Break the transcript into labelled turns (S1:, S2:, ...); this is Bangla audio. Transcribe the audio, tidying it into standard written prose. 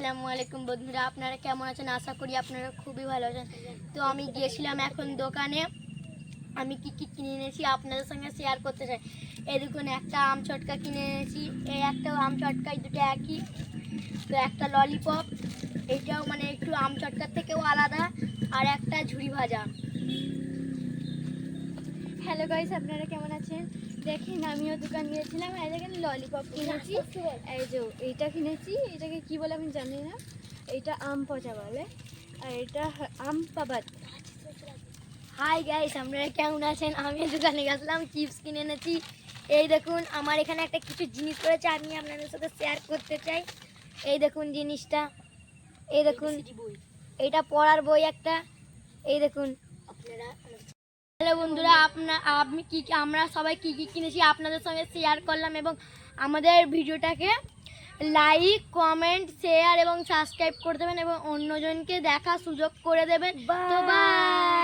S1: আসসালামু আলাইকুম বন্ধুরা, আপনারা কেমন আছেন? আশা করি আপনারা খুবই ভালো আছেন। তো আমি গিয়েছিলাম এখন দোকানে, আমি কি কি কিনে এনেছি আপনাদের সঙ্গে শেয়ার করতে চাই। এই দেখুন, একটা আম চটকা কিনে এনেছি, এই একটা আম চটকা, এই দুটো একই। তো একটা ললিপপ, এইটাও মানে একটু আম চটকার থেকেও আলাদা, আর একটা ঝুড়ি ভাজা।
S2: হ্যালো গাইস, আপনারা কেমন আছেন? দেখেন, আমিও দোকান গিয়েছিলাম, এই দেখেন ললিপপ কিনেছি। এই যে এইটা কিনেছি, এটাকে কি বলে আমি জানি না, এইটা আম পচা বলে, আর এটা আম পাবাত।
S1: হাই গাইস, আপনারা কেমন আছেন? আমি দোকানে গেছিলাম, চিপস কিনে এনেছি। এই দেখুন, আমার এখানে একটা কিছু জিনিস রয়েছে, আমি আপনাদের সাথে শেয়ার করতে চাই। এই দেখুন জিনিসটা, এই দেখুন, এটা পড়ার বই একটা। এই দেখুন আপনারা। হ্যালো বন্ধুরা, আমরা সবাই কি কি কিনেছি আপনাদের সঙ্গে শেয়ার করলাম, এবং আমাদের ভিডিওটাকে লাইক, কমেন্ট, শেয়ার এবং সাবস্ক্রাইব করে দেবেন, এবং অন্যজনকে দেখার সুযোগ করে দেবেন। তো বাই।